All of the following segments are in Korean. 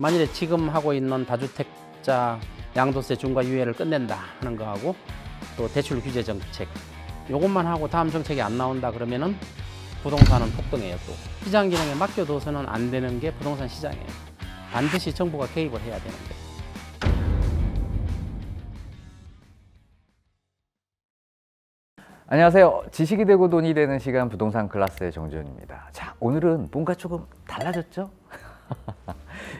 만일에 지금 하고 있는 다주택자 양도세 중과 유예를 끝낸다 하는 거하고 또 대출 규제 정책 요것만 하고 다음 정책이 안 나온다 그러면은 부동산은 폭등해요. 또 시장 기능에 맡겨둬서는 안 되는 게 부동산 시장이에요. 반드시 정부가 개입을 해야 되는 거예요. 안녕하세요. 지식이 되고 돈이 되는 시간 부동산 클래스의 정지훈입니다. 자, 오늘은 뭔가 조금 달라졌죠?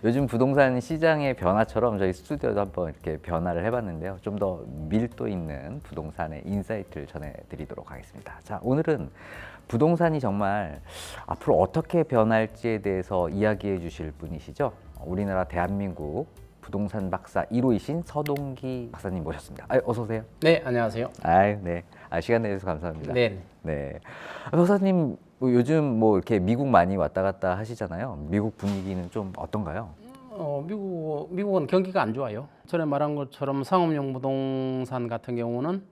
요즘 부동산 시장의 변화처럼 저희 스튜디오도 한번 이렇게 변화를 해봤는데요. 좀 더 밀도 있는 부동산의 인사이트를 전해드리도록 하겠습니다. 자, 오늘은 부동산이 정말 앞으로 어떻게 변할지에 대해서 이야기해 주실 분이시죠. 우리나라 대한민국 부동산 박사 1호이신 서동기 박사님 모셨습니다. 어서 오세요. 네, 안녕하세요. 네. 시간 내주셔서 감사합니다. 네. 네. 박사님, 요즘 이렇게 미국 많이 왔다 갔다 하시잖아요. 미국 분위기는 좀 어떤가요? 미국은 경기가 안 좋아요. 전에 말한 것처럼 상업용 부동산 같은 경우는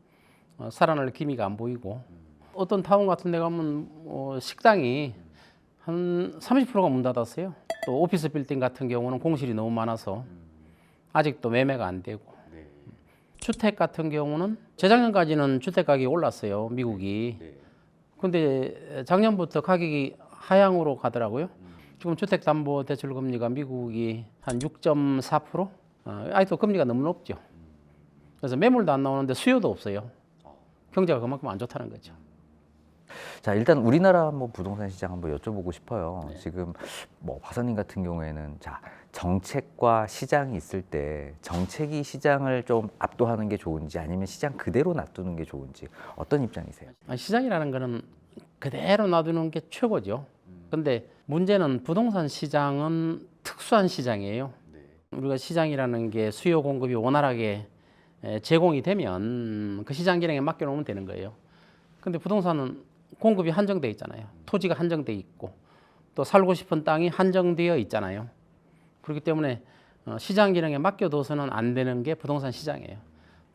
살아날 기미가 안 보이고 어떤 타운 같은 데 가면 식당이 한 30%가 문 닫았어요. 또 오피스 빌딩 같은 경우는 공실이 너무 많아서 아직도 매매가 안 되고 주택 같은 경우는 재작년까지는 주택 가격이 올랐어요. 미국이. 근데 작년부터 가격이 하향으로 가더라고요. 지금 주택담보대출금리가 미국이 한 6.4%? 아직도 금리가 너무 높죠. 그래서 매물도 안 나오는데 수요도 없어요. 경제가 그만큼 안 좋다는 거죠. 자, 일단 우리나라 부동산 시장 한번 여쭤보고 싶어요. 지금 박사님 같은 경우에는 정책과 시장이 있을 때 정책이 시장을 좀 압도하는 게 좋은지 아니면 시장 그대로 놔두는 게 좋은지 어떤 입장이세요? 시장이라는 거는 그대로 놔두는 게 최고죠. 근데 문제는 부동산 시장은 특수한 시장이에요. 우리가 시장이라는 게 수요 공급이 원활하게 제공이 되면 그 시장 기능에 맡겨놓으면 되는 거예요. 근데 부동산은 공급이 한정돼 있잖아요. 토지가 한정돼 있고 또 살고 싶은 땅이 한정되어 있잖아요. 그렇기 때문에 시장 기능에 맡겨둬서는 안 되는 게 부동산 시장이에요.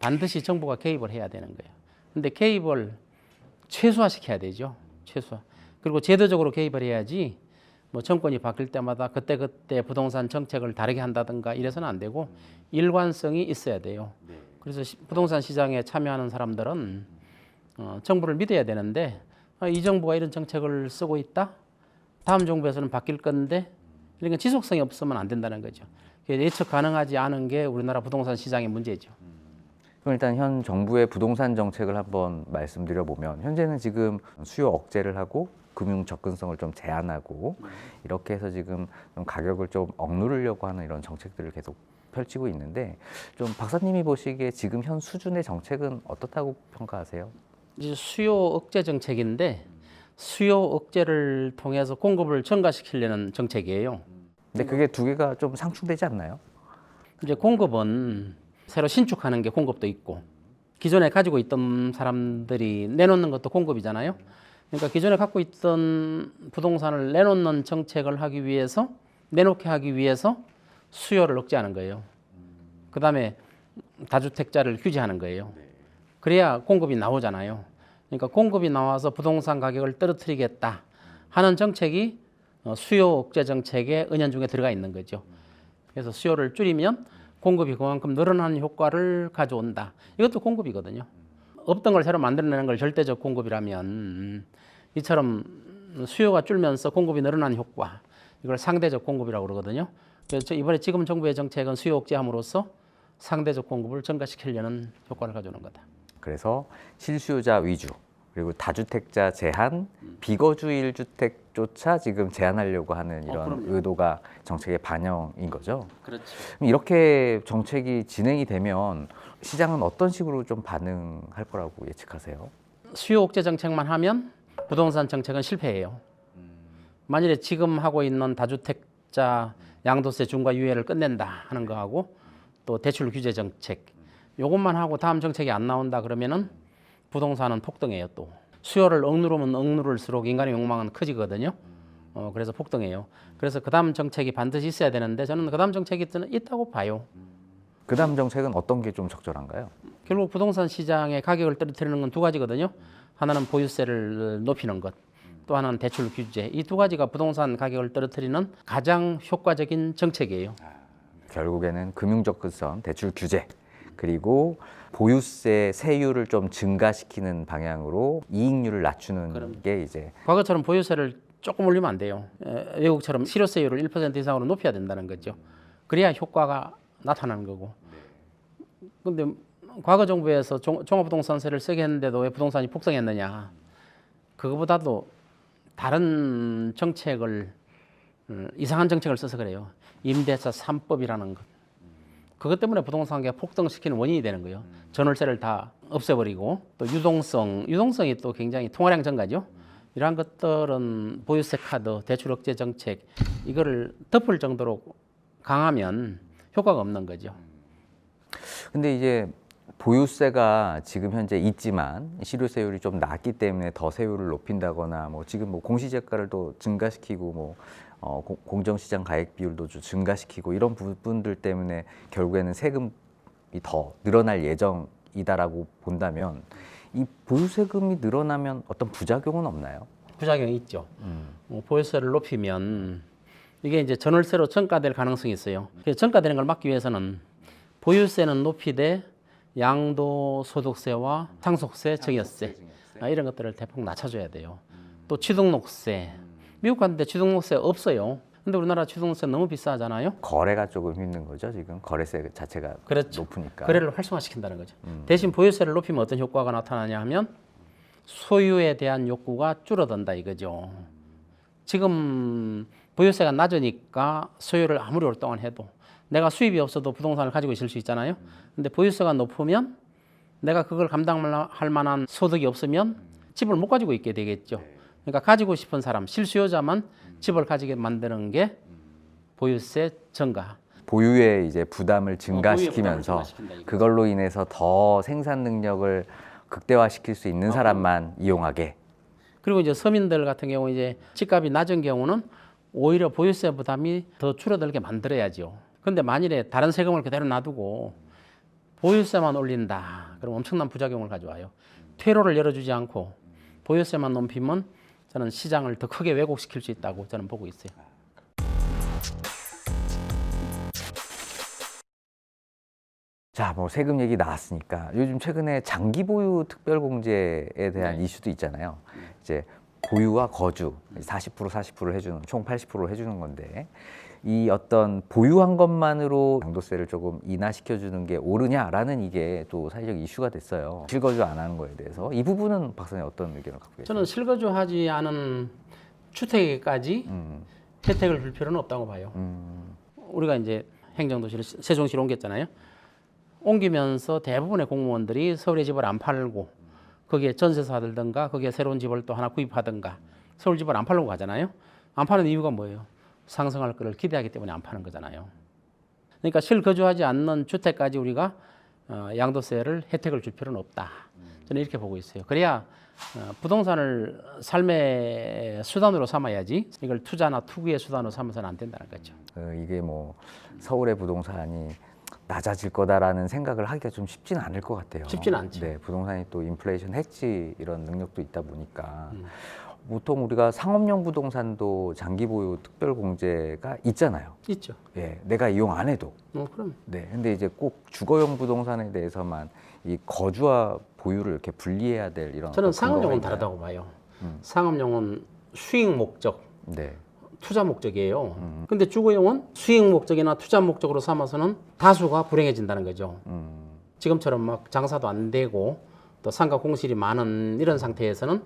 반드시 정부가 개입을 해야 되는 거예요. 근데 개입을 최소화시켜야 되죠. 최소화. 그리고 제도적으로 개입을 해야지 정권이 바뀔 때마다 그때그때 부동산 정책을 다르게 한다든가 이래서는 안 되고 일관성이 있어야 돼요. 그래서 부동산 시장에 참여하는 사람들은 정부를 믿어야 되는데 이 정부가 이런 정책을 쓰고 있다? 다음 정부에서는 바뀔 건데 그러니까 지속성이 없으면 안 된다는 거죠. 예측 가능하지 않은 게 우리나라 부동산 시장의 문제죠. 그럼 일단 현 정부의 부동산 정책을 한번 말씀드려 보면 현재는 지금 수요 억제를 하고 금융 접근성을 좀 제한하고 이렇게 해서 지금 좀 가격을 좀 억누르려고 하는 이런 정책들을 계속 펼치고 있는데 좀 박사님이 보시기에 지금 현 수준의 정책은 어떻다고 평가하세요? 이제 수요 억제 정책인데 수요 억제를 통해서 공급을 증가시키려는 정책이에요. 근데 그게 두 개가 좀 상충되지 않나요? 이제 공급은 새로 신축하는 게 공급도 있고 기존에 가지고 있던 사람들이 내놓는 것도 공급이잖아요. 그러니까 기존에 갖고 있던 부동산을 내놓는 정책을 하기 위해서 내놓게 하기 위해서 수요를 억제하는 거예요. 그다음에 다주택자를 규제하는 거예요. 그래야 공급이 나오잖아요. 그러니까 공급이 나와서 부동산 가격을 떨어뜨리겠다 하는 정책이 수요 억제 정책의 은연중에 들어가 있는 거죠. 그래서 수요를 줄이면 공급이 그만큼 늘어나는 효과를 가져온다. 이것도 공급이거든요. 없던 걸 새로 만들어내는 걸 절대적 공급이라면 이처럼 수요가 줄면서 공급이 늘어나는 효과, 이걸 상대적 공급이라고 그러거든요. 그래서 이번에 지금 정부의 정책은 수요 억제함으로써 상대적 공급을 증가시키려는 효과를 가져오는 거다. 그래서 실수요자 위주 그리고 다주택자 제한, 비거주 1주택조차 지금 제한하려고 하는 이런 의도가 정책의 반영인 거죠. 그렇죠. 그럼 이렇게 정책이 진행이 되면 시장은 어떤 식으로 좀 반응할 거라고 예측하세요? 수요 억제 정책만 하면 부동산 정책은 실패해요. 만일에 지금 하고 있는 다주택자 양도세 중과 유예를 끝낸다 하는 거하고 또 대출 규제 정책 요것만 하고 다음 정책이 안 나온다 그러면은 부동산은 폭등해요. 또 수요를 억누르면 억누를수록 인간의 욕망은 커지거든요. 그래서 폭등해요. 그래서 그 다음 정책이 반드시 있어야 되는데 저는 그 다음 정책이 있다고 봐요. 그 다음 정책은 어떤 게 좀 적절한가요? 결국 부동산 시장의 가격을 떨어뜨리는 건 두 가지거든요. 하나는 보유세를 높이는 것, 또 하나는 대출 규제. 이 두 가지가 부동산 가격을 떨어뜨리는 가장 효과적인 정책이에요. 결국에는 금융접근성, 대출 규제, 그리고 보유세 세율을 좀 증가시키는 방향으로 이익률을 낮추는 게 이제 과거처럼 보유세를 조금 올리면 안 돼요. 외국처럼 실효세율을 1% 이상으로 높여야 된다는 거죠. 그래야 효과가 나타나는 거고. 근데 과거 정부에서 종합부동산세를 세게 했는데도 왜 부동산이 폭등했느냐? 그거보다도 다른 정책을 이상한 정책을 써서 그래요. 임대차 3법이라는 것. 그것 때문에 부동산가 폭등시키는 원인이 되는 거예요. 전월세를 다 없애버리고 또 유동성이 또 굉장히 통화량 증가죠. 이러한 것들은 보유세 카드, 대출 억제 정책 이거를 덮을 정도로 강하면 효과가 없는 거죠. 근데 이제 보유세가 지금 현재 있지만 실효세율이 좀 낮기 때문에 더 세율을 높인다거나 뭐 지금 뭐 공시지가를 또 증가시키고 뭐 공정시장 가액 비율도 좀 증가시키고 이런 부분들 때문에 결국에는 세금이 더 늘어날 예정이다라고 본다면 이 보유세금이 늘어나면 어떤 부작용은 없나요? 부작용이 있죠. 보유세를 높이면 이게 이제 전월세로 전가될 가능성이 있어요. 그래서 전가되는 걸 막기 위해서는 보유세는 높이되 양도소득세와 상속세, 증여세 이런 것들을 대폭 낮춰줘야 돼요. 또 취득록세. 미국 갔는데 취득록세 없어요. 근데 우리나라 취득세 너무 비싸잖아요. 거래가 조금 힘든 거죠. 지금 거래세 자체가 그렇죠. 높으니까. 거래를 활성화시킨다는 거죠. 대신 보유세를 높이면 어떤 효과가 나타나냐 하면 소유에 대한 욕구가 줄어든다 이거죠. 지금 보유세가 낮으니까 소유를 아무리 오랫동안 해도 내가 수입이 없어도 부동산을 가지고 있을 수 있잖아요. 근데 보유세가 높으면 내가 그걸 감당할 만한 소득이 없으면 집을 못 가지고 있게 되겠죠. 그러니까 가지고 싶은 사람, 실수요자만 집을 가지게 만드는 게 보유세 증가. 보유의 이제 부담을 증가시키면서 부담을 증가시킨다, 그걸로 인해서 더 생산 능력을 극대화시킬 수 있는 사람만 이용하게. 그리고 이제 서민들 같은 경우 이제 집값이 낮은 경우는 오히려 보유세 부담이 더 줄어들게 만들어야죠. 근데 만일에 다른 세금을 그대로 놔두고 보유세만 올린다. 그럼 엄청난 부작용을 가져와요. 퇴로를 열어주지 않고 보유세만 높이면 저는 시장을 더 크게 왜곡시킬 수 있다고 저는 보고 있어요. 자, 뭐 세금 얘기 나왔으니까 요즘 최근에 장기 보유 특별 공제에 대한 이슈도 있잖아요. 이제 보유와 거주 40% 해주는 총 80% 해주는 건데 이 어떤 보유한 것만으로 양도세를 조금 인하시켜주는 게 옳으냐라는 이게 또 사회적 이슈가 됐어요. 실거주 안 하는 거에 대해서 이 부분은 박사님 어떤 의견을 갖고 계세요? 저는 실거주하지 않은 주택에까지 혜택을 줄 필요는 없다고 봐요. 우리가 이제 행정도시를 세종시로 옮겼잖아요. 옮기면서 대부분의 공무원들이 서울의 집을 안 팔고 거기에 전세서 하든가 거기에 새로운 집을 또 하나 구입하든가 서울 집을 안 팔려고 하잖아요. 안 파는 이유가 뭐예요? 상승할 거를 기대하기 때문에 안 파는 거잖아요. 그러니까 실거주하지 않는 주택까지 우리가 양도세를 혜택을 줄 필요는 없다. 저는 이렇게 보고 있어요. 그래야 부동산을 삶의 수단으로 삼아야지 이걸 투자나 투기의 수단으로 삼아서는 안 된다는 거죠. 이게 뭐 서울의 부동산이 낮아질 거다라는 생각을 하기가 좀 쉽지는 않을 것 같아요. 쉽지는 않죠. 네, 부동산이 또 인플레이션 해지 이런 능력도 있다 보니까 보통 우리가 상업용 부동산도 장기 보유 특별 공제가 있잖아요. 있죠. 예, 내가 이용 안 해도. 그럼. 네, 근데 이제 꼭 주거용 부동산에 대해서만 이 거주와 보유를 이렇게 분리해야 될 이런. 저는 어떤 상업용은 근거가 다르다고 봐요. 상업용은 수익 목적, 있나요? 네. 투자 목적이에요. 근데 주거용은 수익 목적이나 투자 목적으로 삼아서는 다수가 불행해진다는 거죠. 지금처럼 막 장사도 안 되고 또 상가 공실이 많은 이런 상태에서는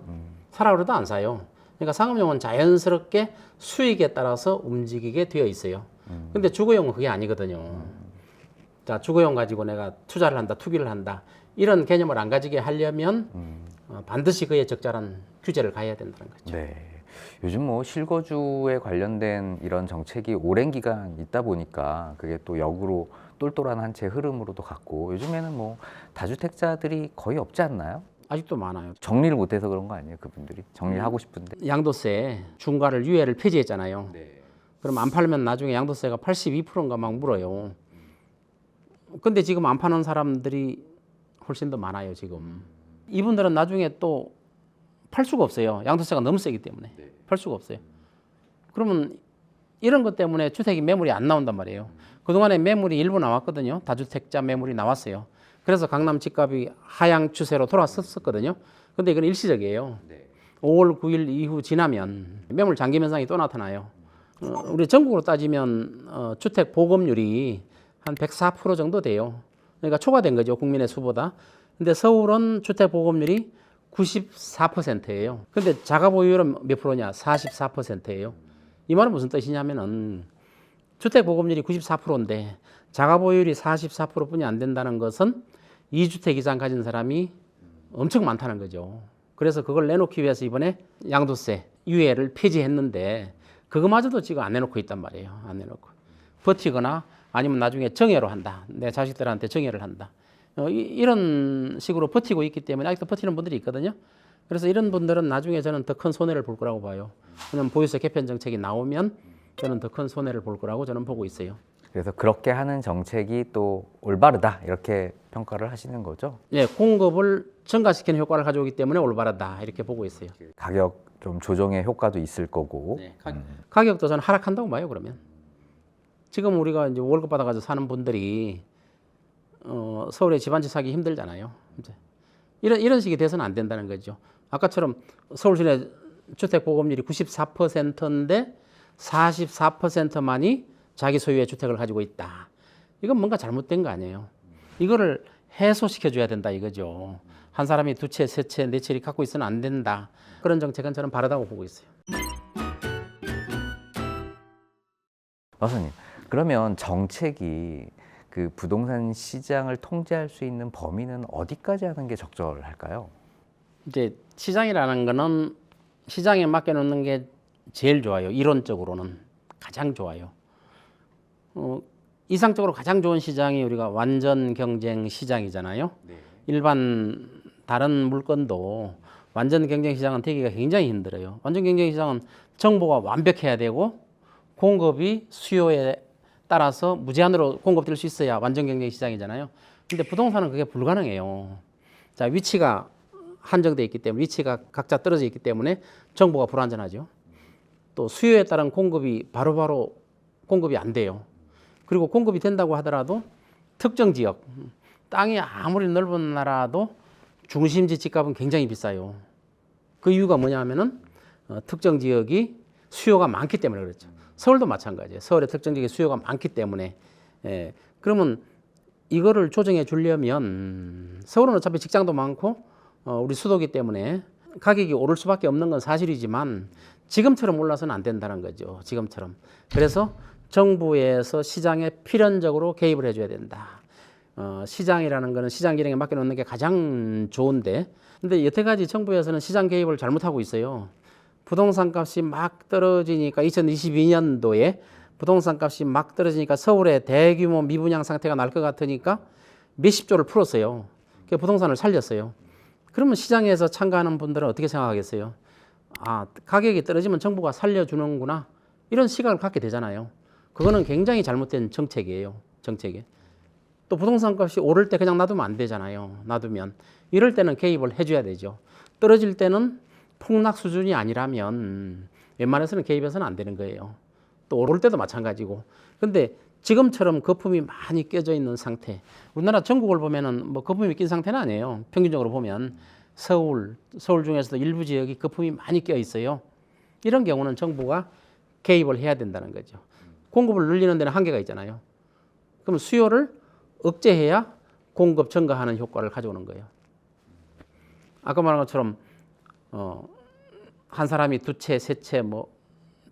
사라 그래도 안 사요. 그러니까 상업용은 자연스럽게 수익에 따라서 움직이게 되어 있어요. 근데 주거용은 그게 아니거든요. 자, 주거용 가지고 내가 투자를 한다, 투기를 한다 이런 개념을 안 가지게 하려면 반드시 그에 적절한 규제를 가해야 된다는 거죠. 네. 요즘 뭐 실거주에 관련된 이런 정책이 오랜 기간 있다 보니까 그게 또 역으로 똘똘한 한 채 흐름으로도 갔고 요즘에는 뭐 다주택자들이 거의 없지 않나요? 아직도 많아요. 정리를 못해서 그런 거 아니에요, 그분들이? 정리를 하고 싶은데. 양도세 중과를 유예를 폐지했잖아요. 네. 그럼 안 팔면 나중에 양도세가 82%인가 막 물어요. 근데 지금 안 파는 사람들이 훨씬 더 많아요, 지금. 이분들은 나중에 또 팔 수가 없어요. 양도세가 너무 세기 때문에. 팔 수가 없어요. 그러면 이런 것 때문에 주택이 매물이 안 나온단 말이에요. 그동안에 매물이 일부 나왔거든요. 다주택자 매물이 나왔어요. 그래서 강남 집값이 하향 추세로 돌아섰었거든요. 근데 이건 일시적이에요. 5월 9일 이후 지나면 매물 잠김 현상이 또 나타나요. 우리 전국으로 따지면 주택 보급률이 한 104% 정도 돼요. 그러니까 초과된 거죠. 국민의 수보다. 근데 서울은 주택 보급률이 94%예요. 근데 자가 보유율은 몇 프로냐? 44%예요. 이 말은 무슨 뜻이냐면은 주택 보급률이 94%인데 자가 보유율이 44%뿐이 안 된다는 것은 2주택 이상 가진 사람이 엄청 많다는 거죠. 그래서 그걸 내놓기 위해서 이번에 양도세 유예를 폐지했는데 그거마저도 지금 안 내놓고 있단 말이에요. 안 내놓고 버티거나 아니면 나중에 정회로 한다. 내 자식들한테 정회를 한다. 이런 식으로 버티고 있기 때문에 아직도 버티는 분들이 있거든요. 그래서 이런 분들은 나중에 저는 더 큰 손해를 볼 거라고 봐요. 왜냐면 보유세 개편 정책이 나오면 저는 더 큰 손해를 볼 거라고 저는 보고 있어요. 그래서 그렇게 하는 정책이 또 올바르다 이렇게 평가를 하시는 거죠? 예, 공급을 증가시키는 효과를 가져오기 때문에 올바르다 이렇게 보고 있어요. 가격 좀 조정의 효과도 있을 거고. 네, 가격도 저는 하락한다고 봐요. 그러면 지금 우리가 이제 월급 받아가지고 사는 분들이 서울에 집 한 채 사기 힘들잖아요. 이제 이런 식이 돼서는 안 된다는 거죠. 아까처럼 서울 시내 주택 보급률이 94%인데 44%만이 자기 소유의 주택을 가지고 있다. 이건 뭔가 잘못된 거 아니에요. 이거를 해소시켜 줘야 된다 이거죠. 한 사람이 두 채, 세 채, 네 채를 갖고 있어는 안 된다. 그런 정책은 저는 바르다고 보고 있어요. 마사님, 그러면 정책이 그 부동산 시장을 통제할 수 있는 범위는 어디까지 하는 게 적절할까요? 이제 시장이라는 거는 시장에 맡겨놓는 게 제일 좋아요. 이론적으로는 가장 좋아요. 이상적으로 가장 좋은 시장이 우리가 완전 경쟁 시장이잖아요. 일반 다른 물건도 완전 경쟁 시장은 되기가 굉장히 힘들어요. 완전 경쟁 시장은 정보가 완벽해야 되고 공급이 수요에 따라서 무제한으로 공급될 수 있어야 완전 경쟁 시장이잖아요. 근데 부동산은 그게 불가능해요. 자, 위치가 한정돼 있기 때문에 위치가 각자 떨어져 있기 때문에 정보가 불완전하죠. 또 수요에 따른 공급이 바로바로 공급이 안 돼요. 그리고 공급이 된다고 하더라도 특정 지역, 땅이 아무리 넓은 나라도 중심지 집값은 굉장히 비싸요. 그 이유가 뭐냐면은 특정 지역이 수요가 많기 때문에 그렇죠. 서울도 마찬가지예요. 서울의 특정 지역에 수요가 많기 때문에. 그러면 이거를 조정해 주려면 서울은 어차피 직장도 많고 우리 수도기 때문에 가격이 오를 수밖에 없는 건 사실이지만 지금처럼 올라서는 안 된다는 거죠. 지금처럼. 그래서 정부에서 시장에 필연적으로 개입을 해줘야 된다. 시장이라는 거는 시장 기능에 맡겨놓는 게 가장 좋은데, 근데 여태까지 정부에서는 시장 개입을 잘못하고 있어요. 부동산 값이 막 떨어지니까 2022년도에 부동산 값이 막 떨어지니까 서울에 대규모 미분양 상태가 날 것 같으니까 몇십 조를 풀었어요. 그 부동산을 살렸어요. 그러면 시장에서 참가하는 분들은 어떻게 생각하겠어요? 아, 가격이 떨어지면 정부가 살려주는구나. 이런 시각을 갖게 되잖아요. 그거는 굉장히 잘못된 정책이에요. 정책이. 또 부동산 값이 오를 때 그냥 놔두면 안 되잖아요. 놔두면. 이럴 때는 개입을 해줘야 되죠. 떨어질 때는 폭락 수준이 아니라면 웬만해서는 개입해서는 안 되는 거예요. 또 오를 때도 마찬가지고. 근데 지금처럼 거품이 많이 껴져 있는 상태. 우리나라 전국을 보면은 뭐 거품이 낀 상태는 아니에요. 평균적으로 보면 서울 중에서도 일부 지역이 거품이 많이 껴 있어요. 이런 경우는 정부가 개입을 해야 된다는 거죠. 공급을 늘리는 데는 한계가 있잖아요. 그럼 수요를 억제해야 공급 증가하는 효과를 가져오는 거예요. 아까 말한 것처럼 한 사람이 두 채, 세 채, 뭐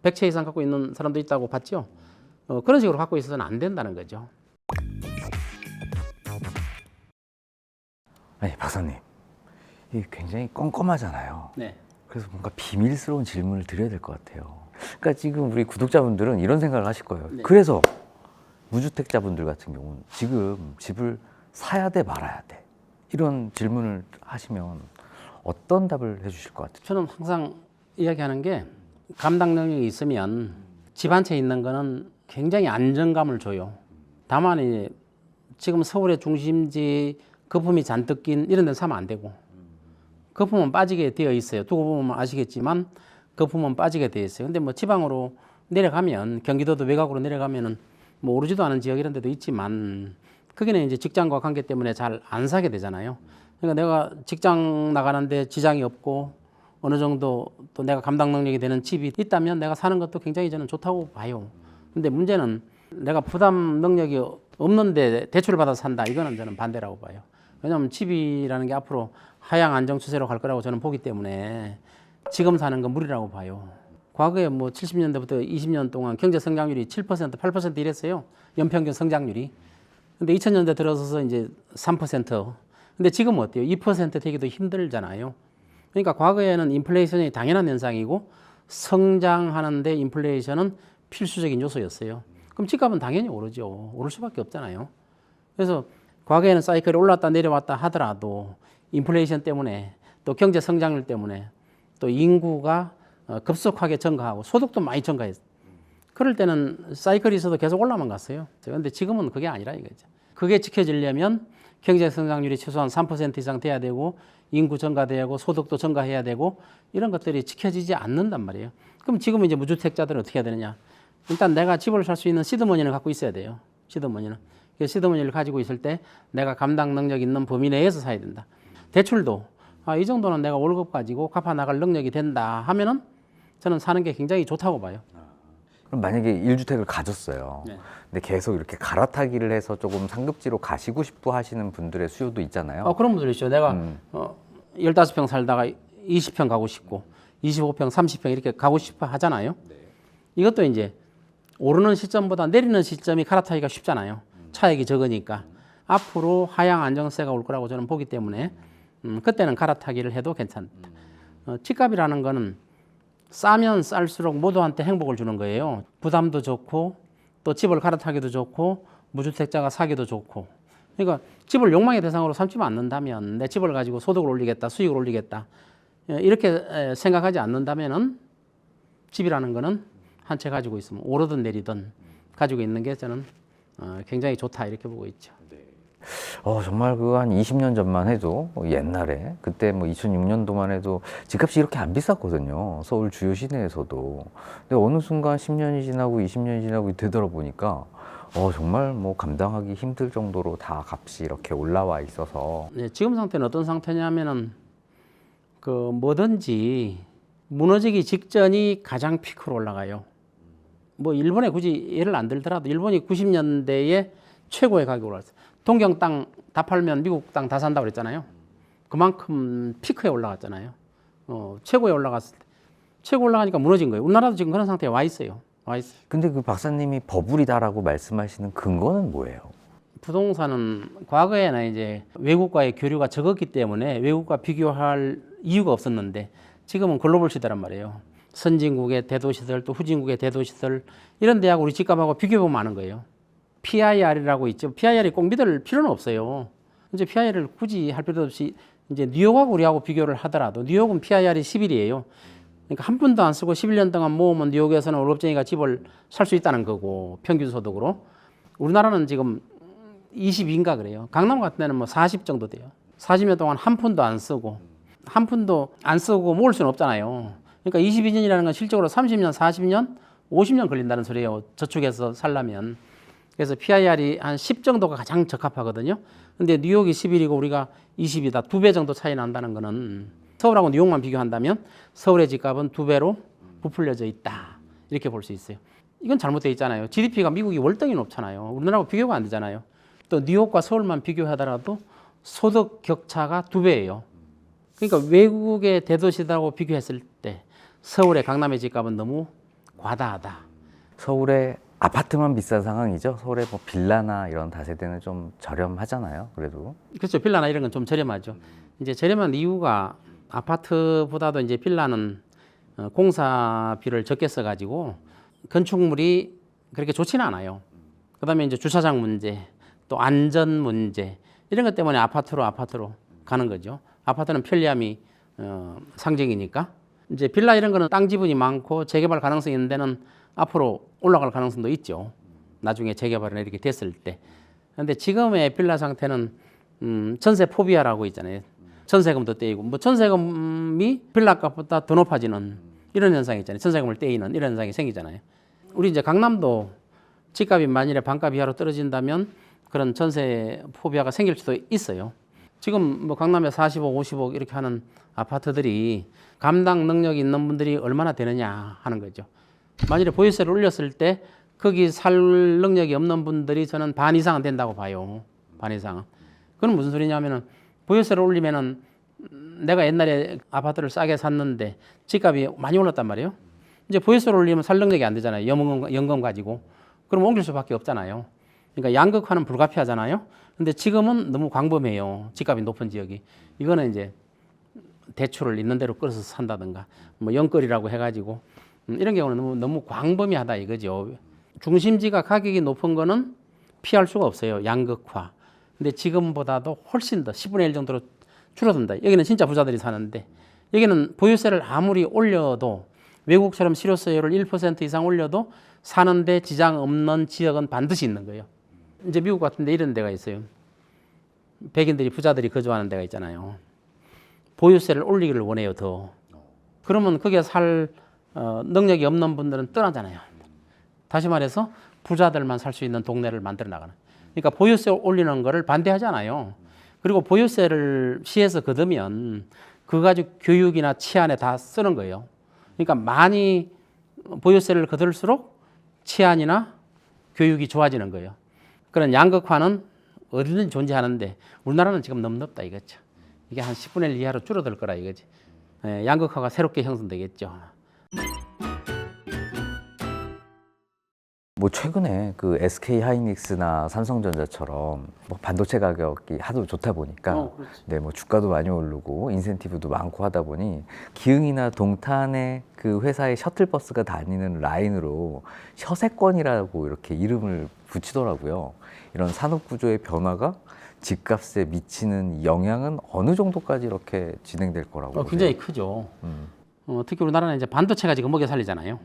100채 이상 갖고 있는 사람도 있다고 봤죠. 그런 식으로 갖고 있어서는 안 된다는 거죠. 아니, 박사님, 이게 굉장히 껌껌하잖아요. 네. 그래서 뭔가 비밀스러운 질문을 드려야 될 것 같아요. 그러니까 지금 우리 구독자분들은 이런 생각을 하실 거예요. 네. 그래서 무주택자분들 같은 경우는 지금 집을 사야 돼 말아야 돼 이런 질문을 하시면 어떤 답을 해주실 것 같아요? 저는 항상 이야기하는 게 감당 능력이 있으면 집 한 채 있는 거는 굉장히 안정감을 줘요. 다만 이제 지금 서울의 중심지 거품이 잔뜩 낀 이런 데는 사면 안 되고 거품은 빠지게 되어 있어요. 두고 보면 아시겠지만 거품은 빠지게 되어 있어요. 근데 뭐 지방으로 내려가면 경기도도 외곽으로 내려가면은 뭐 오르지도 않은 지역 이런 데도 있지만 거기는 이제 직장과 관계 때문에 잘 안 사게 되잖아요. 그러니까 내가 직장 나가는데 지장이 없고 어느 정도 또 내가 감당 능력이 되는 집이 있다면 내가 사는 것도 굉장히 저는 좋다고 봐요. 근데 문제는 내가 부담 능력이 없는데 대출을 받아서 산다. 이거는 저는 반대라고 봐요. 왜냐하면 집이라는 게 앞으로 하향 안정 추세로 갈 거라고 저는 보기 때문에 지금 사는 건 무리라고 봐요. 과거에 뭐 70년대부터 20년 동안 경제 성장률이 7%, 8% 이랬어요. 연평균 성장률이. 근데 2000년대 들어서서 이제 3%. 근데 지금은 어때요? 2% 되기도 힘들잖아요. 그러니까 과거에는 인플레이션이 당연한 현상이고 성장하는데 인플레이션은 필수적인 요소였어요. 그럼 집값은 당연히 오르죠. 오를 수밖에 없잖아요. 그래서 과거에는 사이클이 올랐다 내려왔다 하더라도 인플레이션 때문에 또 경제 성장률 때문에 또 인구가 급속하게 증가하고 소득도 많이 증가했어요. 그럴 때는 사이클이 있어도 계속 올라만 갔어요. 그런데 지금은 그게 아니라 이거죠. 그게 지켜지려면 경제 성장률이 최소한 3% 이상 돼야 되고 인구 증가되고 소득도 증가해야 되고 이런 것들이 지켜지지 않는단 말이에요. 그럼 지금 이제 무주택자들은 어떻게 해야 되느냐? 일단 내가 집을 살 수 있는 시드머니는 갖고 있어야 돼요. 시드머니는. 시드머니를 가지고 있을 때 내가 감당 능력 있는 범위 내에서 사야 된다. 대출도 이 정도는 내가 월급 가지고 갚아 나갈 능력이 된다 하면은 저는 사는 게 굉장히 좋다고 봐요. 그럼 만약에 1주택을 가졌어요. 네. 근데 계속 이렇게 갈아타기를 해서 조금 상급지로 가시고 싶어 하시는 분들의 수요도 있잖아요. 그런 분들 있죠. 내가 15평 살다가 20평 가고 싶고 25평, 30평 이렇게 가고 싶어 하잖아요. 이것도 이제 오르는 시점보다 내리는 시점이 갈아타기가 쉽잖아요. 차익이 적으니까. 앞으로 하향 안정세가 올 거라고 저는 보기 때문에 그때는 갈아타기를 해도 괜찮다. 집값이라는 거는 싸면 쌀수록 모두한테 행복을 주는 거예요. 부담도 좋고 또 집을 갈아타기도 좋고 무주택자가 사기도 좋고. 그러니까 집을 욕망의 대상으로 삼지 않는다면 내 집을 가지고 소득을 올리겠다, 수익을 올리겠다 이렇게 생각하지 않는다면은 집이라는 거는 한 채 가지고 있으면 오르든 내리든 가지고 있는 게 저는 굉장히 좋다 이렇게 보고 있죠. 정말 그 한 20년 전만 해도 옛날에 그때 뭐 2006년도만 해도 집값이 이렇게 안 비쌌거든요. 서울 주요 시내에서도. 근데 어느 순간 10년이 지나고 20년이 지나고 되돌아보니까 정말 뭐 감당하기 힘들 정도로 다 값이 이렇게 올라와 있어서. 네, 지금 상태는 어떤 상태냐면은 그 뭐든지 무너지기 직전이 가장 피크로 올라가요. 뭐 일본에 굳이 예를 안 들더라도 일본이 90년대에 최고의 가격으로 올랐어요. 동경 땅 다 팔면 미국 땅 다 산다고 그랬잖아요. 그만큼 피크에 올라갔잖아요. 최고에 올라갔을 때. 최고 올라가니까 무너진 거예요. 우리나라도 지금 그런 상태에 와 있어요. 와 있어요. 근데 그 박사님이 버블이다라고 말씀하시는 근거는 뭐예요? 부동산은 과거에는 이제 외국과의 교류가 적었기 때문에 외국과 비교할 이유가 없었는데 지금은 글로벌 시대란 말이에요. 선진국의 대도시들 또 후진국의 대도시들 이런 데하고 우리 집값하고 비교해보면 아는 거예요. PIR이라고 있죠. PIR이 꼭 믿을 필요는 없어요. 이제 PIR을 굳이 할 필요 없이 이제 뉴욕하고 우리하고 비교를 하더라도 뉴욕은 PIR이 10일이에요. 그러니까 한 푼도 안 쓰고 11년 동안 모으면 뉴욕에서는 월급쟁이가 집을 살 수 있다는 거고 평균 소득으로. 우리나라는 지금 22인가 그래요. 강남 같은 데는 뭐 40 정도 돼요. 40년 동안 한 푼도 안 쓰고 모을 수는 없잖아요. 그러니까 22년이라는 건 실적으로 30년, 40년, 50년 걸린다는 소리예요. 저축해서 살려면. 그래서 PIR이 한 10 정도가 가장 적합하거든요. 근데 뉴욕이 11이고 우리가 20이다. 2배 정도 차이 난다는 거는 서울하고 뉴욕만 비교한다면 서울의 집값은 2배로 부풀려져 있다. 이렇게 볼 수 있어요. 이건 잘못되어 있잖아요. GDP가 미국이 월등히 높잖아요. 우리나라하고 비교가 안 되잖아요. 또 뉴욕과 서울만 비교하더라도 소득 격차가 2배예요. 그러니까 외국의 대도시들하고 비교했을 때 서울의 강남의 집값은 너무 과다하다. 서울의 아파트만 비싼 상황이죠. 서울에 뭐 빌라나 이런 다세대는 좀 저렴하잖아요. 그래도. 그렇죠. 빌라나 이런 건 좀 저렴하죠. 이제 저렴한 이유가 아파트보다도 이제 빌라는 공사비를 적게 써가지고 건축물이 그렇게 좋지는 않아요. 그다음에 이제 주차장 문제, 또 안전 문제 이런 것 때문에 아파트로 가는 거죠. 아파트는 편리함이 상징이니까. 이제 빌라 이런 거는 땅 지분이 많고 재개발 가능성이 있는 데는 앞으로 올라갈 가능성도 있죠. 나중에 재개발이 이렇게 됐을 때. 그런데 지금의 빌라 상태는 전세 포비아라고 있잖아요. 전세금도 떼이고 뭐 전세금이 빌라 값보다 더 높아지는 이런 현상이 있잖아요. 전세금을 떼이는 이런 현상이 생기잖아요. 우리 이제 강남도 집값이 만일에 반값 이하로 떨어진다면 그런 전세 포비아가 생길 수도 있어요. 지금 뭐 강남에 40억, 50억 이렇게 하는 아파트들이 감당 능력이 있는 분들이 얼마나 되느냐 하는 거죠. 만일에 보유세를 올렸을 때 거기 살 능력이 없는 분들이 저는 반 이상은 된다고 봐요. 반 이상은. 그건 무슨 소리냐면은 보유세를 올리면은 내가 옛날에 아파트를 싸게 샀는데 집값이 많이 올랐단 말이에요. 이제 보유세를 올리면 살 능력이 안 되잖아요. 연금 가지고. 그럼 옮길 수밖에 없잖아요. 그러니까 양극화는 불가피하잖아요. 근데 지금은 너무 광범해요. 집값이 높은 지역이. 이거는 이제 대출을 있는 대로 끌어서 산다든가 뭐 연끌이라고 해가지고 이런 경우는 너무 광범위하다 이거죠. 중심지가 가격이 높은 거는 피할 수가 없어요. 양극화. 근데 지금보다도 훨씬 더 10분의 1 정도로 줄어든다. 여기는 진짜 부자들이 사는데 여기는 보유세를 아무리 올려도 외국처럼 실효세율을 1% 이상 올려도 사는데 지장 없는 지역은 반드시 있는 거예요. 이제 미국 같은 데 이런 데가 있어요. 백인들이 부자들이 거주하는 데가 있잖아요. 보유세를 올리기를 원해요. 더. 그러면 거기에 살 능력이 없는 분들은 떠나잖아요. 다시 말해서 부자들만 살 수 있는 동네를 만들어 나가는. 그러니까 보유세 올리는 거를 반대하잖아요. 그리고 보유세를 시에서 거두면 그거 가지고 교육이나 치안에 다 쓰는 거예요. 그러니까 많이 보유세를 거둘수록 치안이나 교육이 좋아지는 거예요. 그런 양극화는 어디든지 존재하는데 우리나라는 지금 너무 높다 이거죠. 이게 한 10분의 1 이하로 줄어들 거라 이거지. 양극화가 새롭게 형성되겠죠. 뭐 최근에 그 SK 하이닉스나 삼성전자처럼 뭐 반도체 가격이 하도 좋다 보니까 네, 뭐 주가도 많이 오르고 인센티브도 많고 하다 보니 기흥이나 동탄에 그 회사의 셔틀버스가 다니는 라인으로 셔세권이라고 이렇게 이름을 붙이더라고요. 이런 산업 구조의 변화가 집값에 미치는 영향은 어느 정도까지 이렇게 진행될 거라고 보세요? 굉장히 크죠. 특히 우리나라는 이제 반도체가 지금 먹여 살리잖아요.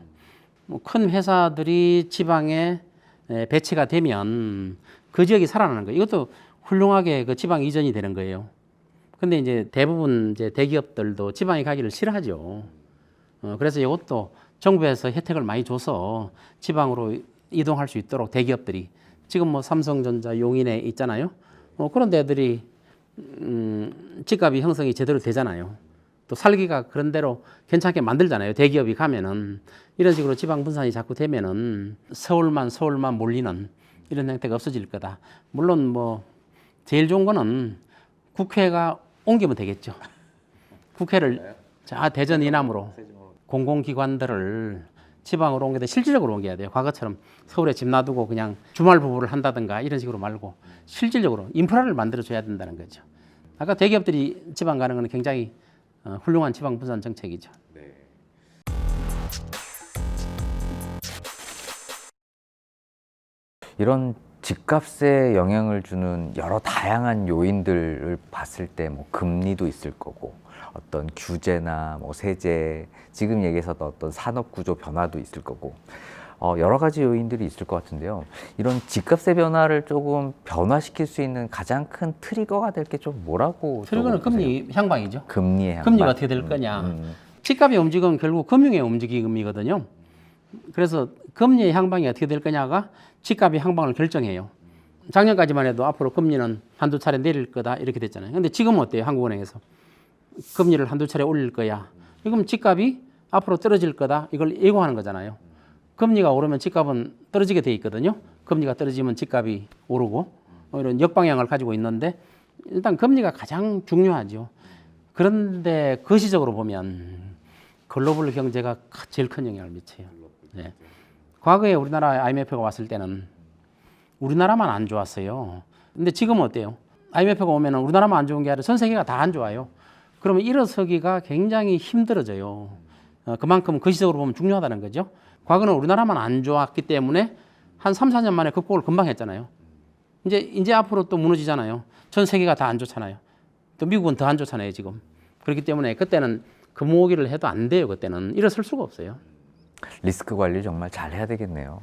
큰 회사들이 지방에 배치가 되면 그 지역이 살아나는 거예요. 이것도 훌륭하게 그 지방 이전이 되는 거예요. 근데 이제 대부분 이제 대기업들도 지방에 가기를 싫어하죠. 그래서 이것도 정부에서 혜택을 많이 줘서 지방으로 이동할 수 있도록 대기업들이 지금 뭐 삼성전자, 용인에 있잖아요. 그런 데들이 집값이 형성이 제대로 되잖아요. 또 살기가 그런 대로 괜찮게 만들잖아요. 대기업이 가면은 이런 식으로 지방 분산이 자꾸 되면은 서울만 몰리는 이런 형태가 없어질 거다. 물론 뭐 제일 좋은 거는 국회가 옮기면 되겠죠. 국회를 대전 이남으로 공공기관들을 지방으로 옮겨야 돼. 실질적으로 옮겨야 돼요. 과거처럼 서울에 집 놔두고 그냥 주말 부부를 한다든가 이런 식으로 말고 실질적으로 인프라를 만들어줘야 된다는 거죠. 아까 대기업들이 지방 가는 건 굉장히 훌륭한 지방 분산 정책이죠. 네. 이런 집값에 영향을 주는 여러 다양한 요인들을 봤을 때 뭐 금리도 있을 거고 어떤 규제나 뭐 세제, 지금 얘기했었던 어떤 산업 구조 변화도 있을 거고 여러 가지 요인들이 있을 것 같은데요. 이런 집값의 변화를 조금 변화시킬 수 있는 가장 큰 트리거가 될 게 좀 뭐라고? 트리거는 금리 향방이죠. 금리의 향방. 금리가 어떻게 될 거냐. 집값의 움직임은 결국 금융의 움직임이거든요. 그래서 금리의 향방이 어떻게 될 거냐가 집값의 향방을 결정해요. 작년까지만 해도 앞으로 금리는 한두 차례 내릴 거다 이렇게 됐잖아요. 근데 지금은 어때요? 한국은행에서 금리를 한두 차례 올릴 거야. 이건 집값이 앞으로 떨어질 거다. 이걸 예고하는 거잖아요. 금리가 오르면 집값은 떨어지게 돼 있거든요. 금리가 떨어지면 집값이 오르고 이런 역방향을 가지고 있는데 일단 금리가 가장 중요하죠. 그런데 거시적으로 보면 글로벌 경제가 제일 큰 영향을 미쳐요. 네. 과거에 우리나라 IMF가 왔을 때는 우리나라만 안 좋았어요. 근데 지금은 어때요? IMF가 오면 우리나라만 안 좋은 게 아니라 전 세계가 다 안 좋아요. 그러면 일어서기가 굉장히 힘들어져요. 그만큼 거시적으로 보면 중요하다는 거죠. 과거는 우리나라만 안 좋았기 때문에 한 3, 4년 만에 극복을 금방 했잖아요. 이제 앞으로 또 무너지잖아요. 전 세계가 다 안 좋잖아요. 또 미국은 더 안 좋잖아요, 지금. 그렇기 때문에 그때는 금모으기를 해도 안 돼요, 그때는. 일어설 수가 없어요. 리스크 관리 정말 잘 해야 되겠네요.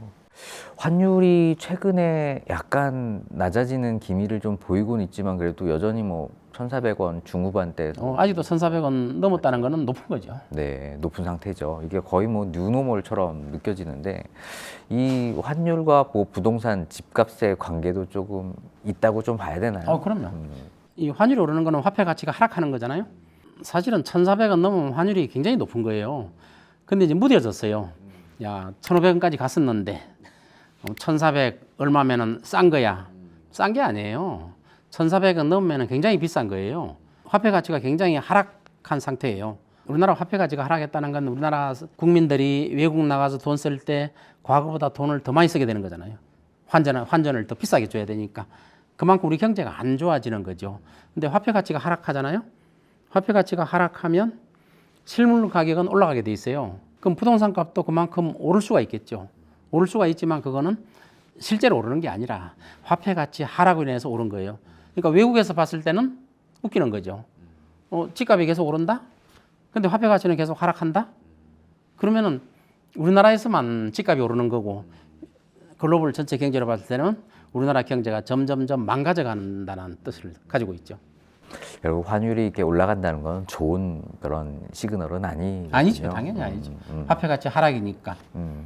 환율이 최근에 약간 낮아지는 기미를 좀 보이고는 있지만 그래도 여전히 뭐 1,400원 중후반대에서 아직도 1,400원 넘었다는 거는 높은 거죠. 네, 높은 상태죠. 이게 거의 뭐 뉴노멀처럼 느껴지는데 이 환율과 뭐 부동산 집값의 관계도 조금 있다고 좀 봐야 되나요? 그럼요. 이 환율이 오르는 거는 화폐 가치가 하락하는 거잖아요. 사실은 1,400원 넘으면 환율이 굉장히 높은 거예요. 근데 이제 무뎌졌어요. 야, 1,500원까지 갔었는데 1,400 얼마면은 싼 거야. 싼 게 아니에요. 1,400원 넘으면 굉장히 비싼 거예요. 화폐 가치가 굉장히 하락한 상태예요. 우리나라 화폐 가치가 하락했다는 건 우리나라 국민들이 외국 나가서 돈 쓸 때 과거보다 돈을 더 많이 쓰게 되는 거잖아요. 환전을 더 비싸게 줘야 되니까. 그만큼 우리 경제가 안 좋아지는 거죠. 근데 화폐 가치가 하락하잖아요. 화폐 가치가 하락하면 실물 가격은 올라가게 돼 있어요. 그럼 부동산 값도 그만큼 오를 수가 있겠죠. 오를 수가 있지만 그거는 실제로 오르는 게 아니라 화폐 가치 하락으로 인해서 오른 거예요. 그러니까 외국에서 봤을 때는 웃기는 거죠. 집값이 계속 오른다? 근데 화폐 가치는 계속 하락한다? 그러면은 우리나라에서만 집값이 오르는 거고 글로벌 전체 경제로 봤을 때는 우리나라 경제가 점점점 망가져 간다는 뜻을 가지고 있죠. 결국 환율이 이렇게 올라간다는 건 좋은 그런 시그널은 아니거든요. 아니죠. 당연히 아니죠. 화폐 가치 하락이니까.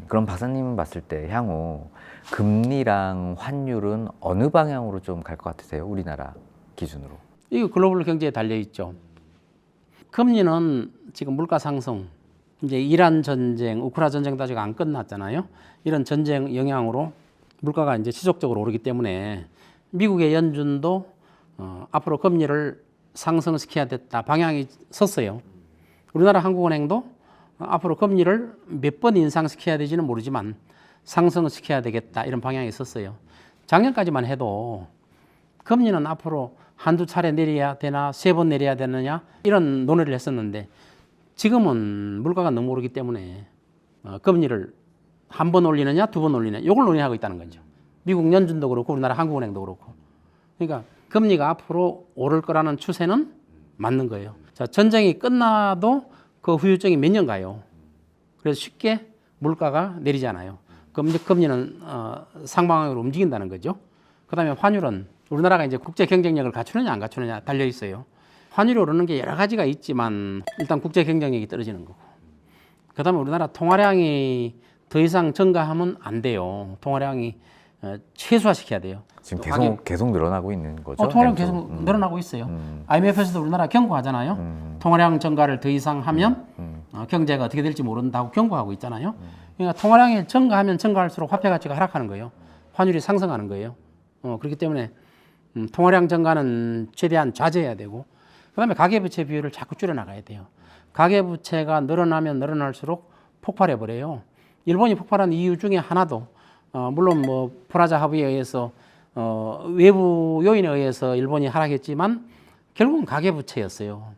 그럼 박사님은 봤을 때 향후 금리랑 환율은 어느 방향으로 좀 갈 것 같으세요? 우리나라 기준으로. 이거 글로벌 경제에 달려 있죠. 금리는 지금 물가 상승, 이제 이란 전쟁, 우크라 전쟁도 아직 안 끝났잖아요. 이런 전쟁 영향으로 물가가 이제 지속적으로 오르기 때문에 미국의 연준도 앞으로 금리를 상승시켜야 됐다 방향이 섰어요. 우리나라 한국은행도 앞으로 금리를 몇 번 인상시켜야 되지는 모르지만 상승시켜야 되겠다 이런 방향이 섰어요. 작년까지만 해도 금리는 앞으로 한두 차례 내려야 되나 3번 내려야 되느냐 이런 논의를 했었는데 지금은 물가가 너무 오르기 때문에 금리를 한 번 올리느냐 2번 올리느냐 이걸 논의하고 있다는 거죠. 미국 연준도 그렇고 우리나라 한국은행도 그렇고. 그러니까 금리가 앞으로 오를 거라는 추세는 맞는 거예요. 자, 전쟁이 끝나도 그 후유증이 몇 년 가요. 그래서 쉽게 물가가 내리지 않아요. 금리는 상방향으로 움직인다는 거죠. 그다음에 환율은 우리나라가 이제 국제 경쟁력을 갖추느냐 안 갖추느냐 달려 있어요. 환율이 오르는 게 여러 가지가 있지만 일단 국제 경쟁력이 떨어지는 거고. 그다음에 우리나라 통화량이 더 이상 증가하면 안 돼요. 통화량이 최소화시켜야 돼요. 지금 계속 늘어나고 있는 거죠? 통화량 계속 늘어나고 있어요. IMF에서도 우리나라 경고하잖아요. 통화량 증가를 더 이상 하면 경제가 어떻게 될지 모른다고 경고하고 있잖아요. 그러니까 통화량이 증가하면 증가할수록 화폐 가치가 하락하는 거예요. 환율이 상승하는 거예요. 그렇기 때문에 통화량 증가는 최대한 자제해야 되고 그다음에 가계부채 비율을 자꾸 줄여나가야 돼요. 가계부채가 늘어나면 늘어날수록 폭발해 버려요. 일본이 폭발한 이유 중에 하나도 물론 뭐 프라자 합의에 의해서 외부 요인에 의해서 일본이 하락했지만 결국은 가계부채였어요.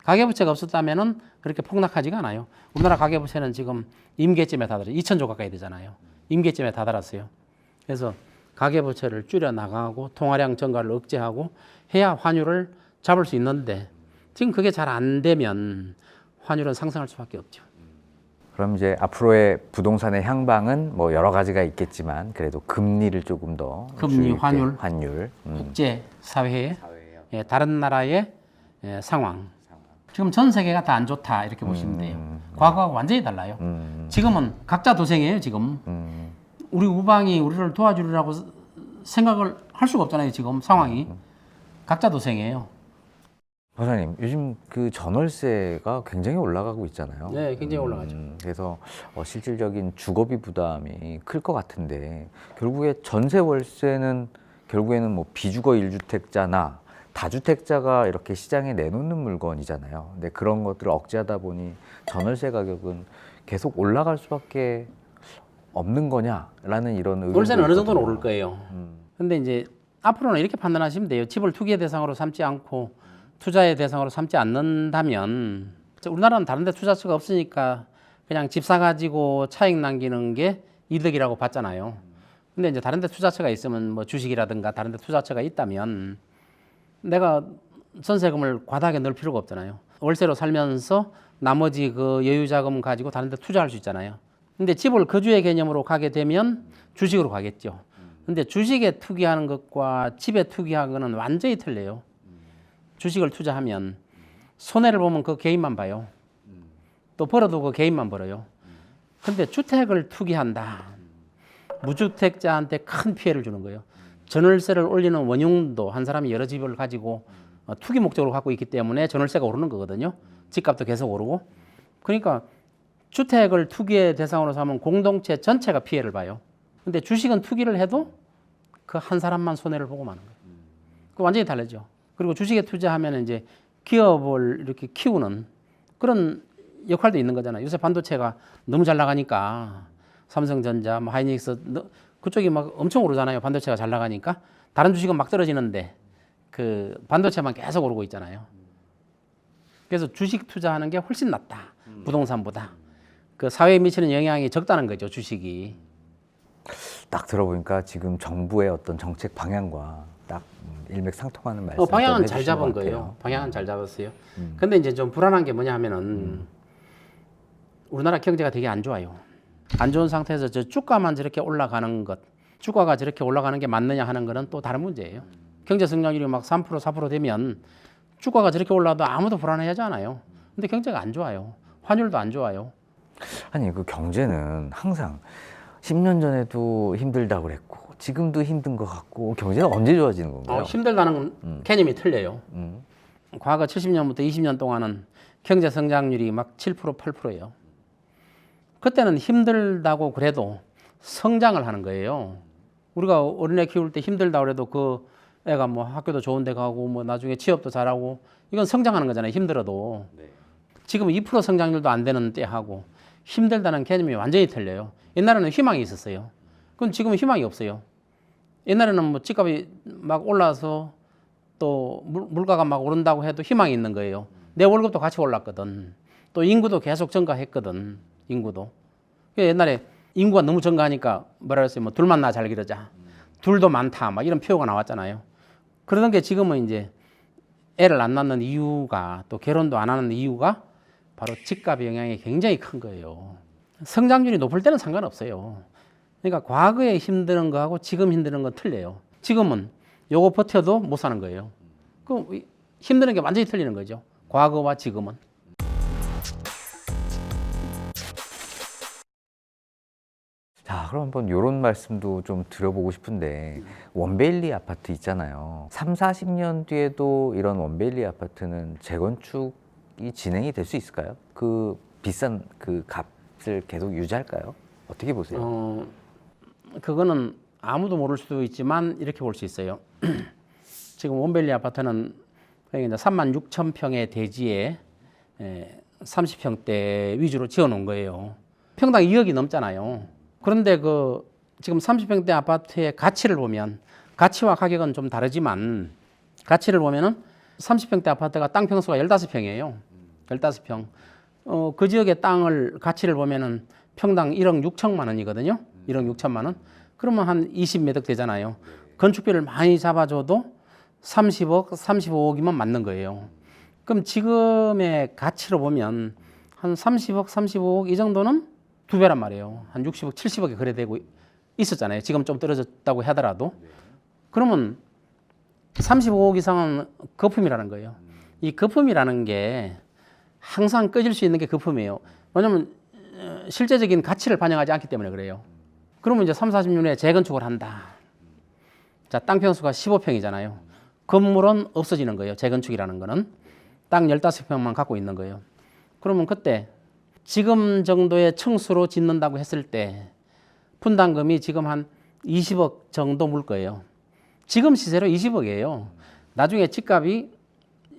가계부채가 없었다면은 그렇게 폭락하지가 않아요. 우리나라 가계부채는 지금 임계점에 다다르죠. 2,000조 가까이 되잖아요. 임계점에 다다랐어요. 그래서 가계부채를 줄여 나가고 통화량 증가를 억제하고 해야 환율을 잡을 수 있는데 지금 그게 잘 안 되면 환율은 상승할 수밖에 없죠. 그럼 이제 앞으로의 부동산의 향방은 뭐 여러 가지가 있겠지만 그래도 금리를 조금 더 금리, 환율, 환율 국제 사회의 다른 나라의 상황. 지금 전 세계가 다 안 좋다 이렇게 보시면 돼요. 과거하고 완전히 달라요. 지금은 각자 도생이에요. 지금 우리 우방이 우리를 도와주려고 생각을 할 수가 없잖아요. 지금 상황이 각자 도생이에요. 박사님, 요즘 그 전월세가 굉장히 올라가고 있잖아요. 네, 굉장히 올라가죠. 그래서 실질적인 주거비 부담이 클 것 같은데 결국에 전세 월세는 결국에는 뭐 비주거 1주택자나 다주택자가 이렇게 시장에 내놓는 물건이잖아요. 근데 그런 것들을 억제하다 보니 전월세 가격은 계속 올라갈 수밖에 없는 거냐라는 이런 의견도 월세는 어느 정도는 있거든요. 오를 거예요. 근데 이제 앞으로는 이렇게 판단하시면 돼요. 집을 투기의 대상으로 삼지 않고 투자의 대상으로 삼지 않는다면 우리나라는 다른 데 투자처가 없으니까 그냥 집 사가지고 차익 남기는 게 이득이라고 봤잖아요. 근데 이제 다른 데 투자처가 있으면 뭐 주식이라든가 다른 데 투자처가 있다면 내가 전세금을 과다하게 넣을 필요가 없잖아요. 월세로 살면서 나머지 그 여유 자금 가지고 다른 데 투자할 수 있잖아요. 근데 집을 거주의 개념으로 가게 되면 주식으로 가겠죠. 근데 주식에 투기하는 것과 집에 투기하는 거는 완전히 틀려요. 주식을 투자하면 손해를 보면 그 개인만 봐요. 또 벌어도 그 개인만 벌어요. 근데 주택을 투기한다. 무주택자한테 큰 피해를 주는 거예요. 전월세를 올리는 원흉도 한 사람이 여러 집을 가지고 투기 목적으로 갖고 있기 때문에 전월세가 오르는 거거든요. 집값도 계속 오르고. 그러니까 주택을 투기의 대상으로 삼으면 공동체 전체가 피해를 봐요. 근데 주식은 투기를 해도 그 한 사람만 손해를 보고 마는 거예요. 그 완전히 다르죠. 그리고 주식에 투자하면 이제 기업을 이렇게 키우는 그런 역할도 있는 거잖아요. 요새 반도체가 너무 잘 나가니까 삼성전자, 뭐 하이닉스 그쪽이 막 엄청 오르잖아요. 반도체가 잘 나가니까 다른 주식은 막 떨어지는데 그 반도체만 계속 오르고 있잖아요. 그래서 주식 투자하는 게 훨씬 낫다. 부동산보다. 그 사회에 미치는 영향이 적다는 거죠. 주식이. 딱 들어보니까 지금 정부의 어떤 정책 방향과 딱 일맥상통하는 말씀. 방향은 잘 잡은 거예요. 방향은 잘 잡았어요. 근데 이제 좀 불안한 게 뭐냐면은 우리나라 경제가 되게 안 좋아요. 안 좋은 상태에서 저 주가만 저렇게 올라가는 것, 주가가 저렇게 올라가는 게 맞느냐 하는 거는 또 다른 문제예요. 경제 성장률이 막 3%, 4% 되면 주가가 저렇게 올라도 아무도 불안해하지 않아요. 근데 경제가 안 좋아요. 환율도 안 좋아요. 아니 그 경제는 항상 10년 전에도 힘들다고 그랬고 지금도 힘든 것 같고 경제는 언제 좋아지는 건가요? 힘들다는 개념이 틀려요. 과거 70년부터 20년 동안은 경제 성장률이 막 7%, 8%예요. 그때는 힘들다고 그래도 성장을 하는 거예요. 우리가 어린애 키울 때 힘들다고 그래도 그 애가 뭐 학교도 좋은 데 가고 뭐 나중에 취업도 잘하고 이건 성장하는 거잖아요. 힘들어도. 지금 2% 성장률도 안 되는 때하고 힘들다는 개념이 완전히 틀려요. 옛날에는 희망이 있었어요. 그건 지금은 희망이 없어요. 옛날에는 뭐 집값이 막 올라서 또 물가가 막 오른다고 해도 희망이 있는 거예요. 내 월급도 같이 올랐거든. 또 인구도 계속 증가했거든. 인구도. 옛날에 인구가 너무 증가하니까 뭐라 그랬어요? 뭐 둘만 나 잘 기르자. 둘도 많다. 막 이런 표현가 나왔잖아요. 그러던 게 지금은 이제 애를 안 낳는 이유가 또 결혼도 안 하는 이유가 바로 집값의 영향이 굉장히 큰 거예요. 성장률이 높을 때는 상관없어요. 그러니까 과거에 힘드는 거하고 지금 힘드는 건 틀려요. 지금은 요거 버텨도 못 사는 거예요. 그럼 힘드는 게 완전히 틀리는 거죠. 과거와 지금은. 자, 그럼 한번 이런 말씀도 좀 드려보고 싶은데 원베일리 아파트 있잖아요. 3, 40년 뒤에도 이런 원베일리 아파트는 재건축이 진행이 될 수 있을까요? 그 비싼 그 값을 계속 유지할까요? 어떻게 보세요? 그거는 아무도 모를 수도 있지만 이렇게 볼 수 있어요. 지금 원베일리 아파트는 36,000평의 대지에 30평대 위주로 지어놓은 거예요. 평당 2억이 넘잖아요. 그런데 그 지금 30평대 아파트의 가치를 보면 가치와 가격은 좀 다르지만 가치를 보면은 30평대 아파트가 땅 평수가 15평이에요. 15평. 그 지역의 땅을 가치를 보면은 평당 1억 6천만 원이거든요. 1억 6천만 원. 그러면 한 20매덕 되잖아요. 건축비를 많이 잡아줘도 30억, 35억이면 맞는 거예요. 그럼 지금의 가치로 보면 한 30억, 35억 이 정도는 두 배란 말이에요. 한 60억, 70억에 거래되고 있었잖아요. 지금 좀 떨어졌다고 하더라도. 그러면 35억 이상은 거품이라는 거예요. 이 거품이라는 게 항상 꺼질 수 있는 게 거품이에요. 왜냐하면 실제적인 가치를 반영하지 않기 때문에 그래요. 그러면 이제 3, 40년에 재건축을 한다. 자, 땅 평수가 15평이잖아요. 건물은 없어지는 거예요. 재건축이라는 거는. 땅 15평만 갖고 있는 거예요. 그러면 그때 지금 정도의 층수로 짓는다고 했을 때 분담금이 지금 한 20억 정도 물 거예요. 지금 시세로 20억이에요. 나중에 집값이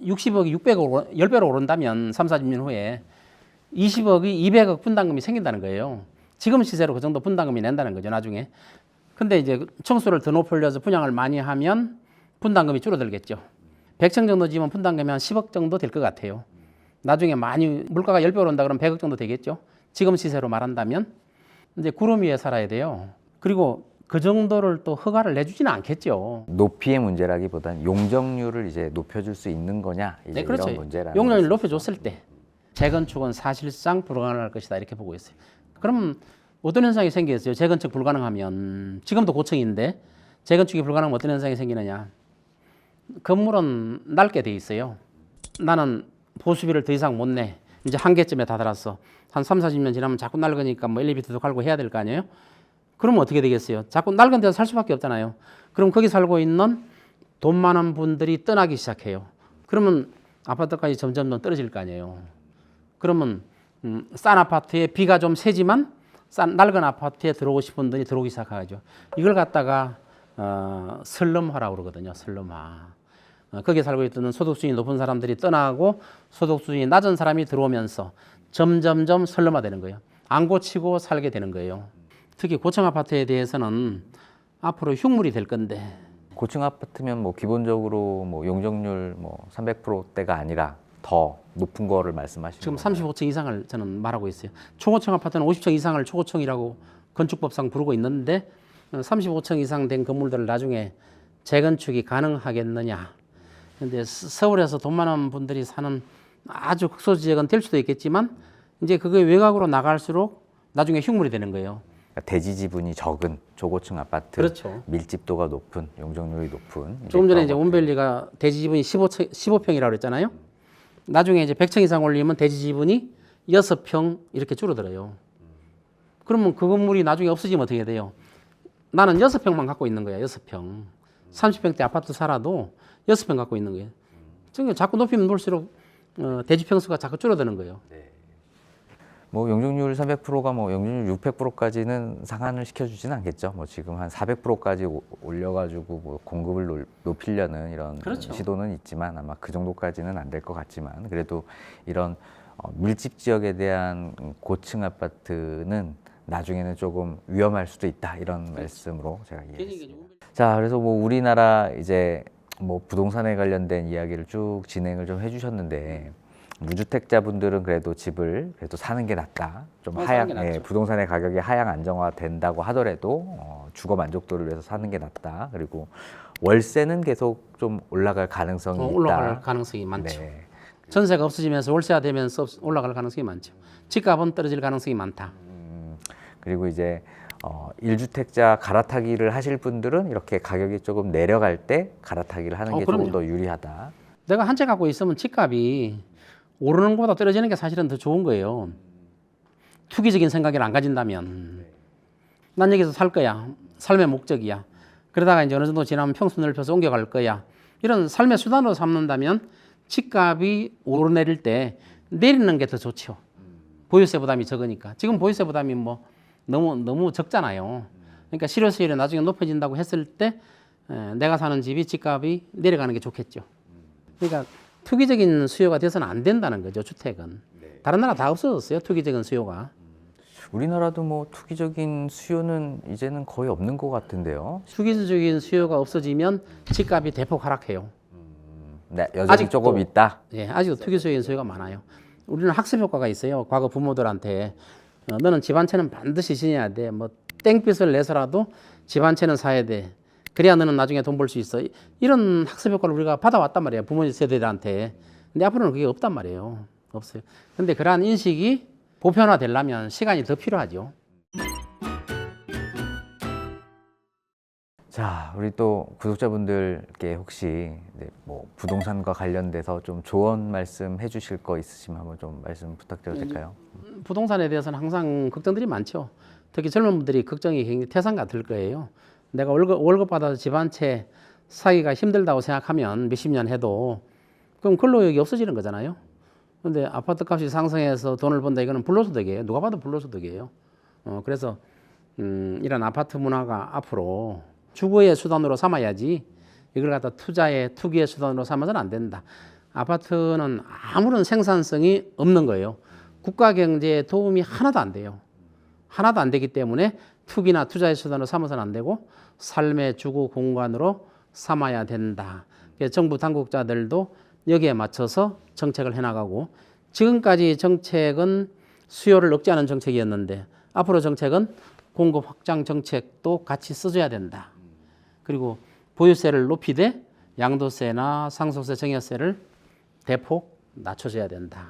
60억이 600억, 10배로 오른다면 3, 40년 후에 20억이 200억 분담금이 생긴다는 거예요. 지금 시세로 그 정도 분담금이 낸다는 거죠, 나중에. 근데 이제 층수를 더 높여서 분양을 많이 하면 분담금이 줄어들겠죠. 100층 정도 지면 분담금이 한 10억 정도 될 것 같아요. 나중에 많이 물가가 10배 오른다 그러면 100억 정도 되겠죠. 지금 시세로 말한다면 이제 구름 위에 살아야 돼요. 그리고 그 정도를 또 허가를 내주지는 않겠죠. 높이의 문제라기보단 용적률을 이제 높여줄 수 있는 거냐 이제 네, 그렇죠. 이런 문제라. 용적률을 높여줬을 때 재건축은 사실상 불가능할 것이다 이렇게 보고 있어요. 그럼 어떤 현상이 생겼어요? 재건축 불가능하면 지금도 고층인데 재건축이 불가능하면 어떤 현상이 생기느냐? 건물은 낡게 돼 있어요. 나는 보수비를 더 이상 못 내. 이제 한계점에 다다랐어. 한 3, 40년 지나면 자꾸 낡으니까 뭐 엘리베이터도 갈고 해야 될 거 아니에요? 그러면 어떻게 되겠어요? 자꾸 낡은 데서 살 수밖에 없잖아요. 그럼 거기 살고 있는 돈 많은 분들이 떠나기 시작해요. 그러면 아파트까지 점점 떨어질 거 아니에요. 그러면 싼 아파트에 비가 좀 세지만 낡은 아파트에 들어오고 싶은 분들이 들어오기 시작하죠. 이걸 갖다가 슬럼화라고 그러거든요. 슬럼화. 거기에 살고 있던 소득 수준이 높은 사람들이 떠나고 소득 수준이 낮은 사람이 들어오면서 점점점 슬럼화되는 거예요. 안 고치고 살게 되는 거예요. 특히 고층 아파트에 대해서는 앞으로 흉물이 될 건데 고층 아파트면 뭐 기본적으로 뭐 용적률 뭐 300%대가 아니라 더 높은 거를 말씀하시는 지금 건가요? 35층 이상을 저는 말하고 있어요. 초고층 아파트는 50층 이상을 초고층이라고 건축법상 부르고 있는데 35층 이상 된 건물들을 나중에 재건축이 가능하겠느냐. 근데 서울에서 돈 많은 분들이 사는 아주 극소 지역은 될 수도 있겠지만 이제 그게 외곽으로 나갈수록 나중에 흉물이 되는 거예요. 그러니까 대지 지분이 적은 초고층 아파트, 그렇죠. 밀집도가 높은, 용적률이 높은. 조금 전에 이제 온밸리가 대지 지분이 15평이라고 그랬잖아요. 나중에 이제 100층 이상 올리면 대지 지분이 6평 이렇게 줄어들어요. 그러면 그 건물이 나중에 없어지면 어떻게 돼요? 나는 6평만 갖고 있는 거야. 6평. 30평대 아파트 살아도 6평 갖고 있는 거예요. 그러니까 자꾸 높이면 높을수록 대지 평수가 자꾸 줄어드는 거예요. 뭐 용적률 300%가 뭐 용적률 600%까지는 상한을 시켜주지는 않겠죠. 뭐 지금 한 400%까지 올려가지고 뭐 공급을 높이려는 이런 그렇죠. 시도는 있지만 아마 그 정도까지는 안 될 것 같지만 그래도 이런 밀집 지역에 대한 고층 아파트는 나중에는 조금 위험할 수도 있다 이런 말씀으로 제가 이해했습니다. 자, 그래서 뭐 우리나라 이제 뭐 부동산에 관련된 이야기를 쭉 진행을 좀 해주셨는데. 무주택자분들은 그래도 집을 그래도 사는 게 낫다. 좀 하향, 부동산의 가격이 하향 안정화된다고 하더라도 주거 만족도를 위해서 사는 게 낫다. 그리고 월세는 계속 좀 올라갈 가능성이 있다. 올라갈 가능성이 많죠. 네. 전세가 없어지면서 월세가 되면서 올라갈 가능성이 많죠. 집값은 떨어질 가능성이 많다. 그리고 이제 1주택자 갈아타기를 하실 분들은 이렇게 가격이 조금 내려갈 때 갈아타기를 하는 게 그럼요. 조금 더 유리하다. 내가 한 채 갖고 있으면 집값이 오르는 것보다 떨어지는 게 사실은 더 좋은 거예요. 투기적인 생각을 안 가진다면 난 여기서 살 거야. 삶의 목적이야. 그러다가 이제 어느 정도 지나면 평수 넓혀서 옮겨갈 거야. 이런 삶의 수단으로 삼는다면 집값이 오르내릴 때 내리는 게 더 좋죠. 보유세 부담이 적으니까. 지금 보유세 부담이 뭐 너무 적잖아요. 그러니까 실효수율이 나중에 높아진다고 했을 때 내가 사는 집이 집값이 내려가는 게 좋겠죠. 그러니까 투기적인 수요가 돼서는 안 된다는 거죠. 주택은. 다른 나라 다 없어졌어요. 투기적인 수요가. 우리나라도 뭐 투기적인 수요는 이제는 거의 없는 것 같은데요. 투기적인 수요가 없어지면 집값이 대폭 하락해요. 네, 여전히 아직도, 조금 있다. 예, 아직도 투기적인 수요가 많아요. 우리는 학습 효과가 있어요. 과거 부모들한테 너는 집 한 채는 반드시 지내야 돼. 뭐 땡빚을 내서라도 집 한 채는 사야 돼. 그래야 너는 나중에 돈 벌 수 있어. 이런 학습 효과를 우리가 받아왔단 말이에요. 부모 세대들한테. 근데 앞으로는 그게 없단 말이에요. 없어요. 근데 그러한 인식이 보편화되려면 시간이 더 필요하죠. 자, 우리 또 구독자분들께 혹시 뭐 부동산과 관련돼서 좀 조언 말씀 해주실 거 있으시면 한번 좀 말씀 부탁드려도 될까요? 부동산에 대해서는 항상 걱정들이 많죠. 특히 젊은 분들이 걱정이 굉장히 태산 같을 거예요. 내가 월급 받아서 집 한 채 사기가 힘들다고 생각하면 몇십 년 해도 그럼 근로역이 없어지는 거잖아요. 그런데 아파트 값이 상승해서 돈을 번다 이거는 불로소득이에요. 누가 봐도 불로소득이에요. 그래서 이런 아파트 문화가 앞으로 주거의 수단으로 삼아야지 이걸 갖다 투기의 수단으로 삼아서는 안 된다. 아파트는 아무런 생산성이 없는 거예요. 국가 경제에 도움이 하나도 안 돼요. 하나도 안 되기 때문에 투기나 투자의 수단으로 삼아서는 안 되고 삶의 주거 공간으로 삼아야 된다. 그래서 정부 당국자들도 여기에 맞춰서 정책을 해나가고 지금까지 정책은 수요를 억제하는 정책이었는데 앞으로 정책은 공급 확장 정책도 같이 써줘야 된다. 그리고 보유세를 높이되 양도세나 상속세, 증여세를 대폭 낮춰줘야 된다.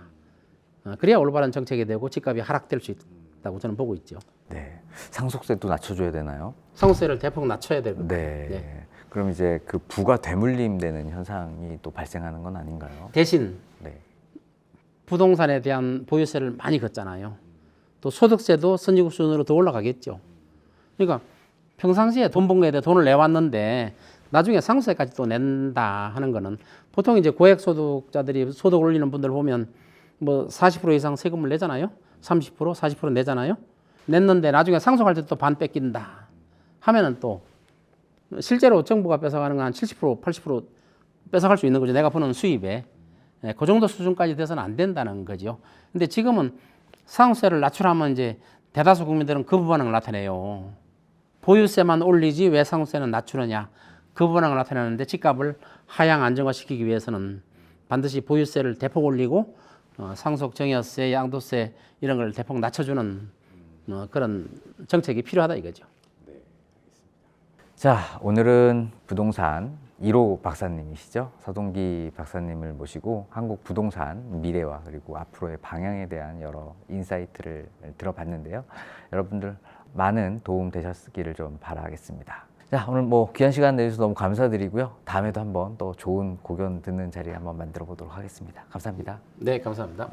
그래야 올바른 정책이 되고 집값이 하락될 수 있다. 되겠다고 저는 보고 있죠. 네. 상속세도 낮춰줘야 되나요? 상속세를 대폭 낮춰야 되고 네. 네. 그럼 이제 그 부가 되물림 되는 현상이 또 발생하는 건 아닌가요? 대신 네. 부동산에 대한 보유세를 많이 걷잖아요. 또 소득세도 선진국 수준으로 더 올라가겠죠. 그러니까 평상시에 돈 번 거에 대해 돈을 내왔는데 나중에 상속세까지 또 낸다 하는 거는 보통 이제 고액 소득자들이 소득 올리는 분들 보면 뭐 40% 이상 세금을 내잖아요. 30%, 40% 내잖아요. 냈는데 나중에 상속할 때 또 반 뺏긴다 하면은 또 실제로 정부가 뺏어가는 건 한 70%, 80% 뺏어갈 수 있는 거죠. 내가 버는 수입에. 그 정도 수준까지 돼서는 안 된다는 거죠. 근데 지금은 상속세를 낮추라면 이제 대다수 국민들은 그 부분을 나타내요. 보유세만 올리지 왜 상속세는 낮추느냐. 그 부분을 나타내는데 집값을 하향 안정화시키기 위해서는 반드시 보유세를 대폭 올리고 상속 증여세, 양도세 이런 걸 대폭 낮춰주는 그런 정책이 필요하다 이거죠. 자, 오늘은 부동산 1호 박사님이시죠. 서동기 박사님을 모시고 한국 부동산 미래와 그리고 앞으로의 방향에 대한 여러 인사이트를 들어봤는데요. 여러분들 많은 도움 되셨기를 좀 바라겠습니다. 자, 오늘 뭐 귀한 시간 내주셔서 너무 감사드리고요. 다음에도 한번 또 좋은 고견 듣는 자리 한번 만들어 보도록 하겠습니다. 감사합니다. 네, 감사합니다.